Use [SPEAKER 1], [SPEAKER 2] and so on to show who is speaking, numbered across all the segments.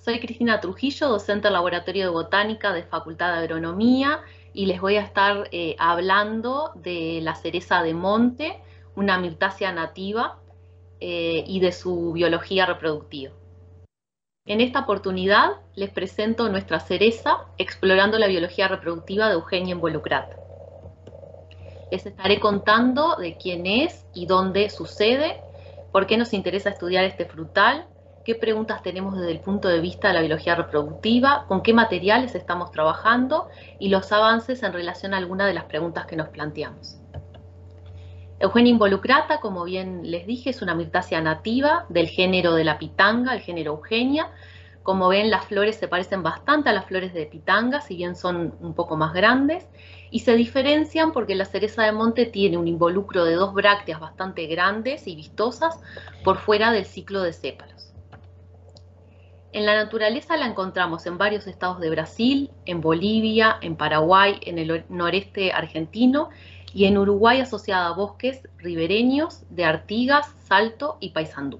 [SPEAKER 1] Soy Cristina Trujillo, docente del Laboratorio de Botánica de Facultad de Agronomía, y les voy a estar hablando de la cereza de monte, una mirtácea nativa, y de su biología reproductiva. En esta oportunidad les presento nuestra cereza, explorando la biología reproductiva de Eugenia Involucrata. Les estaré contando de quién es y dónde sucede, por qué nos interesa estudiar este frutal, qué preguntas tenemos desde el punto de vista de la biología reproductiva, con qué materiales estamos trabajando y los avances en relación a algunas de las preguntas que nos planteamos. Eugenia Involucrata, como bien les dije, es una mirtácea nativa del género de la pitanga, el género Eugenia. Como ven, las flores se parecen bastante a las flores de pitanga, si bien son un poco más grandes, y se diferencian porque la cereza de monte tiene un involucro de dos brácteas bastante grandes y vistosas por fuera del ciclo de sépalos. En la naturaleza la encontramos en varios estados de Brasil, en Bolivia, en Paraguay, en el noreste argentino y en Uruguay, asociada a bosques ribereños de Artigas, Salto y Paysandú.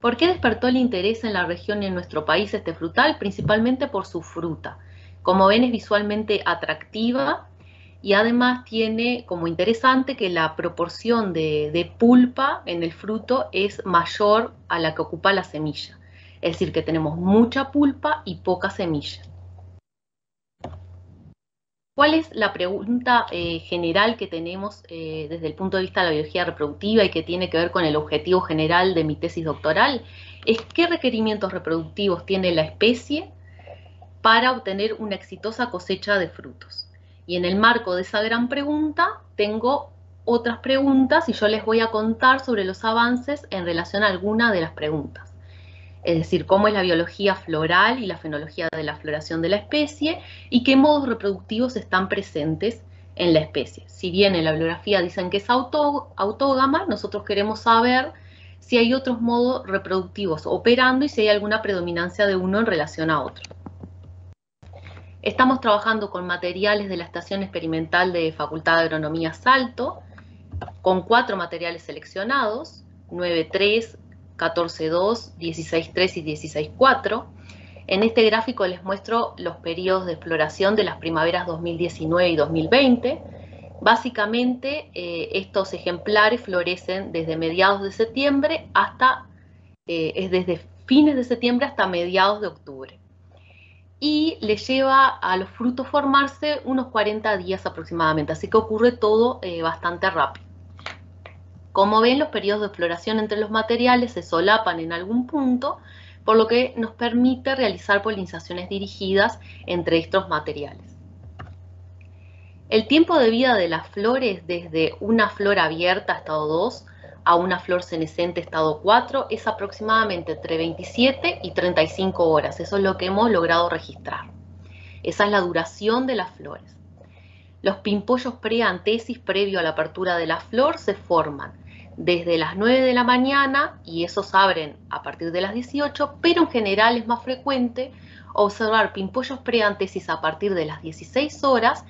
[SPEAKER 1] ¿Por qué despertó el interés en la región y en nuestro país este frutal? Principalmente por su fruta. Como ven, es visualmente atractiva y además tiene como interesante que la proporción de pulpa en el fruto es mayor a la que ocupa la semilla. Es decir, que tenemos mucha pulpa y poca semilla. ¿Cuál es la pregunta general que tenemos desde el punto de vista de la biología reproductiva y que tiene que ver con el objetivo general de mi tesis doctoral? Es qué requerimientos reproductivos tiene la especie para obtener una exitosa cosecha de frutos. Y en el marco de esa gran pregunta tengo otras preguntas y yo les voy a contar sobre los avances en relación a alguna de las preguntas. Es decir, cómo es la biología floral y la fenología de la floración de la especie y qué modos reproductivos están presentes en la especie. Si bien en la bibliografía dicen que es autógama, nosotros queremos saber si hay otros modos reproductivos operando y si hay alguna predominancia de uno en relación a otro. Estamos trabajando con materiales de la Estación Experimental de Facultad de Agronomía Salto, con 4 materiales seleccionados, 9.3, 14.2, 16.3 y 16.4. En este gráfico les muestro los periodos de floración de las primaveras 2019 y 2020. Básicamente, estos ejemplares florecen desde mediados de septiembre hasta, desde fines de septiembre hasta mediados de octubre. Y les lleva a los frutos formarse unos 40 días aproximadamente, así que ocurre todo bastante rápido. Como ven, los periodos de floración entre los materiales se solapan en algún punto, por lo que nos permite realizar polinizaciones dirigidas entre estos materiales. El tiempo de vida de las flores desde una flor abierta, estado 2, a una flor senescente, estado 4, es aproximadamente entre 27 y 35 horas. Eso es lo que hemos logrado registrar. Esa es la duración de las flores. Los pimpollos preantesis previo a la apertura de la flor se forman desde las 9 de la mañana y esos abren a partir de las 18, pero en general es más frecuente observar pimpollos preantesis a partir de las 16 horas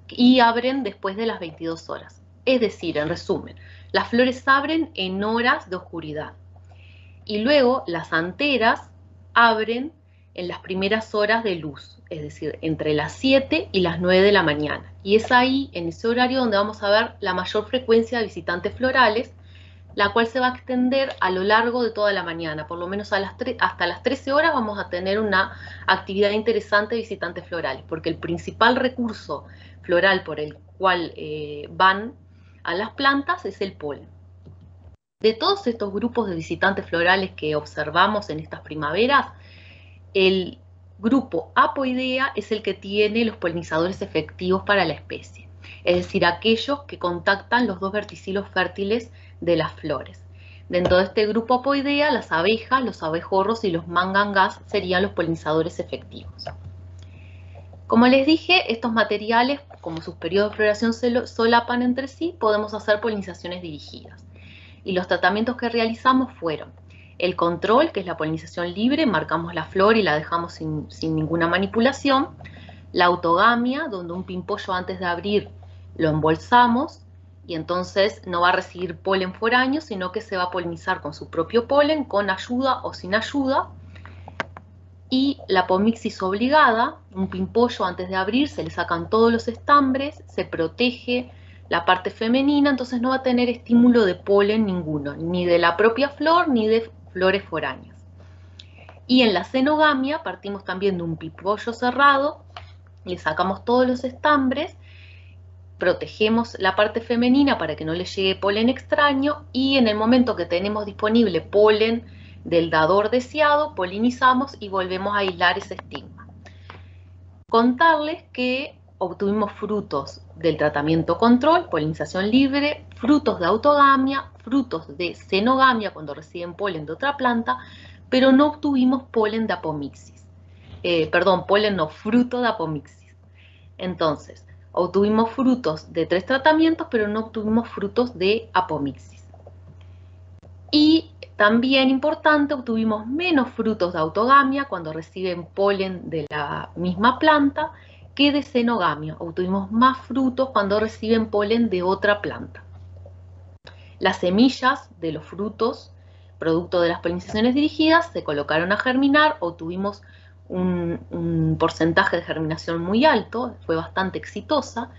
[SPEAKER 1] y abren después de las 22 horas. Es decir, en resumen, las flores abren en horas de oscuridad y luego las anteras abren en las primeras horas de luz, es decir, entre las 7 y las 9 de la mañana. Y es ahí, en ese horario, donde vamos a ver la mayor frecuencia de visitantes florales, la cual se va a extender a lo largo de toda la mañana. Por lo menos hasta las 13 horas vamos a tener una actividad interesante de visitantes florales, porque el principal recurso floral por el cual van a las plantas es el polen. De todos estos grupos de visitantes florales que observamos en estas primaveras, el grupo Apoidea es el que tiene los polinizadores efectivos para la especie, es decir, aquellos que contactan los dos verticilos fértiles de las flores. Dentro de este grupo Apoidea, las abejas, los abejorros y los mangangás serían los polinizadores efectivos. Como les dije, estos materiales, como sus periodos de floración se solapan entre sí, podemos hacer polinizaciones dirigidas. Y los tratamientos que realizamos fueron el control, que es la polinización libre, marcamos la flor y la dejamos sin ninguna manipulación. La autogamia, donde un pimpollo antes de abrir lo embolsamos y entonces no va a recibir polen foráneo, sino que se va a polinizar con su propio polen, con ayuda o sin ayuda. Y la apomixis obligada, un pimpollo antes de abrir, se le sacan todos los estambres, se protege la parte femenina, entonces no va a tener estímulo de polen ninguno, ni de la propia flor ni de flores foráneas. Y en la cenogamia partimos también de un pimpollo cerrado, le sacamos todos los estambres, protegemos la parte femenina para que no le llegue polen extraño y en el momento que tenemos disponible polen del dador deseado, polinizamos y volvemos a aislar ese estigma. Contarles que obtuvimos frutos del tratamiento control, polinización libre, frutos de autogamia, frutos de cenogamia cuando reciben polen de otra planta, pero no obtuvimos polen de apomixis. Polen no, fruto de apomixis. Entonces, obtuvimos frutos de 3 tratamientos, pero no obtuvimos frutos de apomixis. Y también importante, obtuvimos menos frutos de autogamia cuando reciben polen de la misma planta que de cenogamia. Obtuvimos más frutos cuando reciben polen de otra planta. Las semillas de los frutos, producto de las polinizaciones dirigidas, se colocaron a germinar, obtuvimos un porcentaje de germinación muy alto, fue bastante exitosa.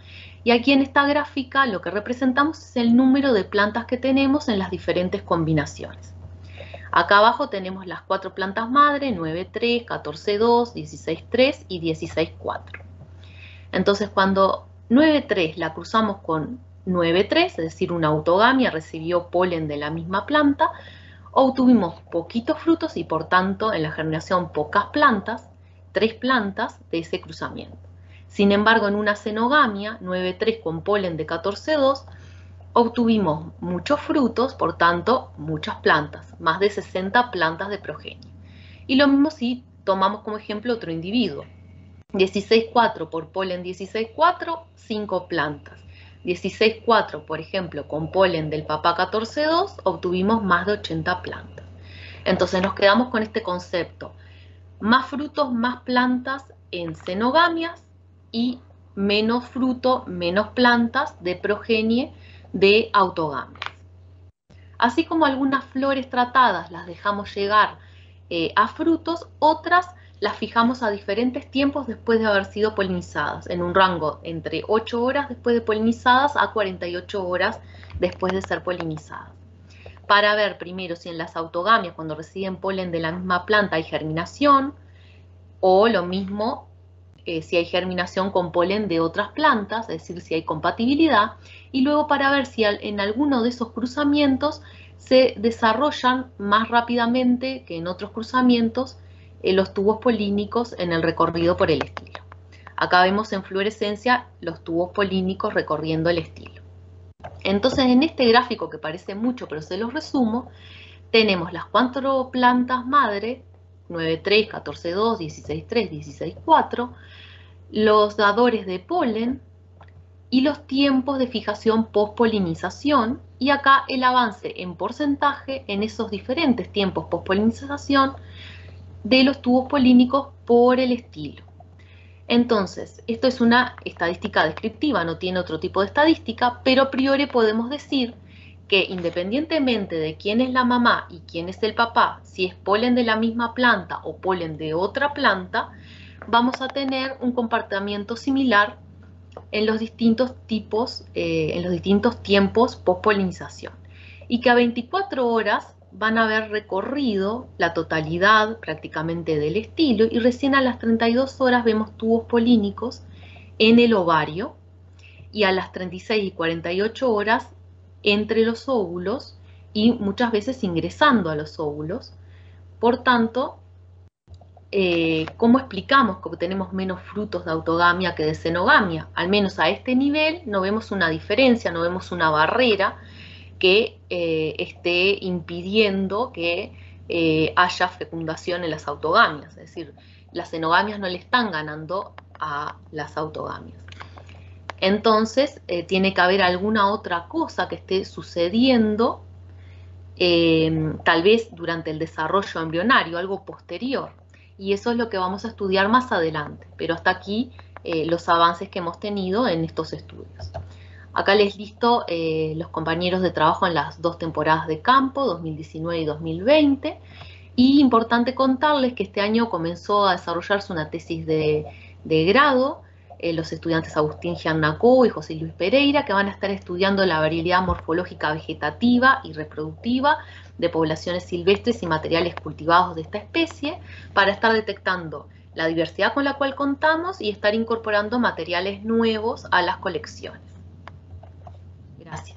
[SPEAKER 1] Y aquí en esta gráfica lo que representamos es el número de plantas que tenemos en las diferentes combinaciones. Acá abajo tenemos las 4 plantas madre, 9,3, 14,2, 16,3 y 16,4. Entonces cuando 9,3 la cruzamos con 9,3, es decir, una autogamia, recibió polen de la misma planta, obtuvimos poquitos frutos y por tanto en la germinación pocas plantas, 3 plantas de ese cruzamiento. Sin embargo, en una cenogamia, 9,3 con polen de 14,2, obtuvimos muchos frutos, por tanto, muchas plantas, más de 60 plantas de progenie. Y lo mismo si tomamos como ejemplo otro individuo. 16,4 por polen 16,4, 5 plantas. 16,4, por ejemplo, con polen del papá 14,2, obtuvimos más de 80 plantas. Entonces nos quedamos con este concepto. Más frutos, más plantas en cenogamias y menos fruto, menos plantas de progenie de autogamias. Así como algunas flores tratadas las dejamos llegar a frutos, otras las fijamos a diferentes tiempos después de haber sido polinizadas, en un rango entre 8 horas después de polinizadas a 48 horas después de ser polinizadas. Para ver primero si en las autogamias, cuando reciben polen de la misma planta, hay germinación, o lo mismo si hay germinación con polen de otras plantas, es decir, si hay compatibilidad, y luego para ver si en alguno de esos cruzamientos se desarrollan más rápidamente que en otros cruzamientos los tubos polínicos en el recorrido por el estilo. Acá vemos en fluorescencia los tubos polínicos recorriendo el estilo. Entonces, en este gráfico que parece mucho, pero se los resumo, tenemos las 4 plantas madre, 9,3, 14,2, 16,3, 16,4, los dadores de polen y los tiempos de fijación post-polinización, y acá el avance en porcentaje en esos diferentes tiempos post-polinización de los tubos polínicos por el estilo. Entonces, esto es una estadística descriptiva, no tiene otro tipo de estadística, pero a priori podemos decir que independientemente de quién es la mamá y quién es el papá, si es polen de la misma planta o polen de otra planta, vamos a tener un comportamiento similar en los distintos tipos, en los distintos tiempos post-polinización. Y que a 24 horas van a haber recorrido la totalidad prácticamente del estilo y recién a las 32 horas vemos tubos polínicos en el ovario y a las 36 y 48 horas entre los óvulos y muchas veces ingresando a los óvulos. Por tanto, ¿cómo explicamos que tenemos menos frutos de autogamia que de cenogamia? Al menos a este nivel no vemos una diferencia, no vemos una barrera que esté impidiendo que haya fecundación en las autogamias. Es decir, las cenogamias no le están ganando a las autogamias. Entonces, tiene que haber alguna otra cosa que esté sucediendo, tal vez durante el desarrollo embrionario, algo posterior. Y eso es lo que vamos a estudiar más adelante. Pero hasta aquí los avances que hemos tenido en estos estudios. Acá les listo los compañeros de trabajo en las 2 temporadas de campo, 2019 y 2020. Y importante contarles que este año comenzó a desarrollarse una tesis de grado, los estudiantes Agustín Giannacó y José Luis Pereira, que van a estar estudiando la variabilidad morfológica vegetativa y reproductiva de poblaciones silvestres y materiales cultivados de esta especie, para estar detectando la diversidad con la cual contamos y estar incorporando materiales nuevos a las colecciones. Gracias.